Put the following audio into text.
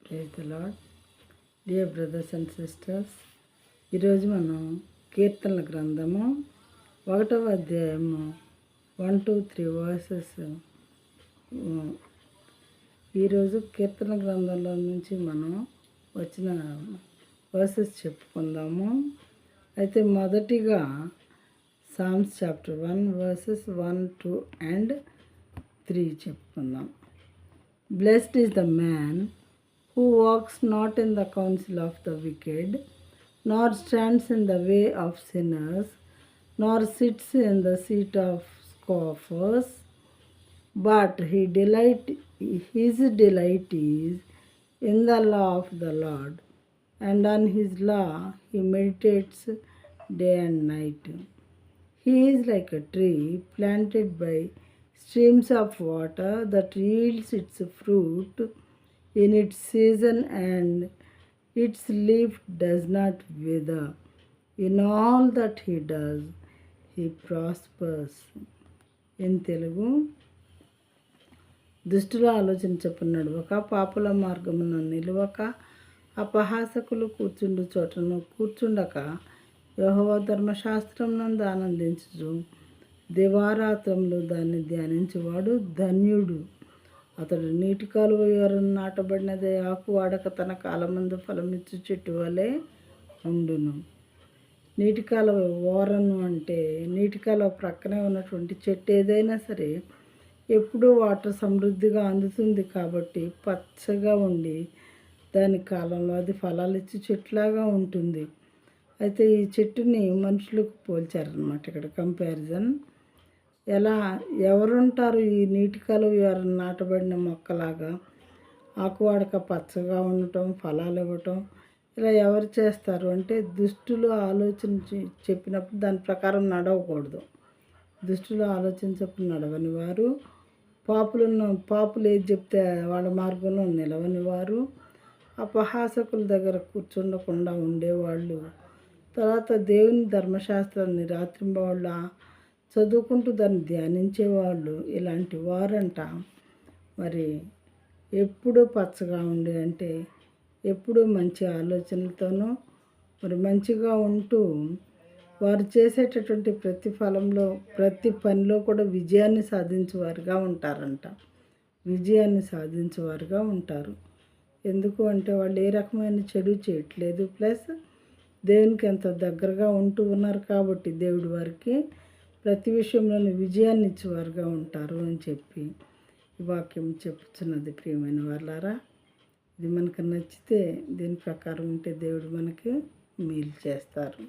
Praise the Lord. Dear brothers and sisters, ఈరోజు మనం కీర్తనల గ్రంథము 1వ అధ్యాయము 1 to 3 వర్సెస్. ఈరోజు కీర్తన గ్రంథంలో నుంచి మనం వచ్చిన వర్సెస్ చెప్పుకుందాము. అయితే మొదటిగా సామ్స్ చాప్టర్ 1 వర్సెస్ 1, 2 and 3 చెప్పుకుందాం. Blessed is the man who walks not in the counsel of the wicked, nor stands in the way of sinners, nor sits in the seat of scoffers, but his delight is in the law of the Lord, and on his law he meditates day and night. He is like a tree planted by streams of water that yields its fruit in its season, and its leaf does not wither. In all that he does, he prospers. In Telugu, దుష్టుల ఆలోచన చొప్పున నడువక, పాపుల మార్గమున నిలువక, అపహాసకులు కూర్చుండు చోటను కూర్చుండక, యెహోవా ధర్మశాస్త్రమునందు ఆనందించుచు దివారాత్రములు దాన్ని ధ్యానించువాడు ధన్యుడు. అతడు నీటి కాలువ ఓరను నాటబడినదే, ఆకు వాడక తన కాలమందు ఫలమిచ్చు చెట్టు వలె ఉండును. నీటి కాలువ ఓరను అంటే నీటి కాలువ ప్రక్కనే ఉన్నటువంటి చెట్టు ఏదైనా సరే ఎప్పుడూ వాటర్ సమృద్ధిగా అందుతుంది కాబట్టి పచ్చగా ఉండి దాని కాలంలో అది ఫలాలు ఇచ్చి చెట్టులాగా ఉంటుంది. అయితే ఈ చెట్టుని మనుషులకు పోల్చారనమాట ఇక్కడ కంపారిజన్. ఎవరుంటారు ఈ నీటి కాలువ నాటబడిన మొక్కలాగా ఆకువాడక పచ్చగా ఉండటం, ఫలాలు ఇవ్వటం, ఇలా ఎవరు చేస్తారు అంటే దుష్టులు ఆలోచించి చెప్పినప్పుడు దాని ప్రకారం నడవకూడదు. దుష్టులు ఆలోచించప్పుడు నడవని వారు, పాపులు ఏది చెప్తే వాళ్ళ మార్గంలో నిలవని వారు, అపహాసకుల దగ్గర కూర్చుండకుండా ఉండేవాళ్ళు, తర్వాత దేవుని ధర్మశాస్త్రాన్ని రాత్రింబవళ్ళ చదువుకుంటూ దాన్ని ధ్యానించేవాళ్ళు, ఇలాంటి వారంట మరి ఎప్పుడూ పచ్చగా ఉండి అంటే ఎప్పుడూ మంచి ఆలోచనలతోనూ మరి మంచిగా ఉంటూ వారు చేసేటటువంటి ప్రతి ఫలంలో ప్రతి పనిలో కూడా విజయాన్ని సాధించేవారుగా ఉంటారంట. విజయాన్ని సాధించేవారుగా ఉంటారు. ఎందుకు అంటే వాళ్ళు ఏ రకమైన చెడు చేయట్లేదు, ప్లస్ దేవునికి ఎంత దగ్గరగా ఉంటూ ఉన్నారు కాబట్టి దేవుడి వారికి ప్రతి విషయంలోనూ విజయాన్ని ఇచ్చేవారుగా ఉంటారు అని చెప్పి ఈ వాక్యం చెప్పుచున్నది. ప్రియమైన వాళ్ళారా, ఇది మనకు నచ్చితే దీని ప్రకారం ఉంటే దేవుడు మనకి మేలు చేస్తారు.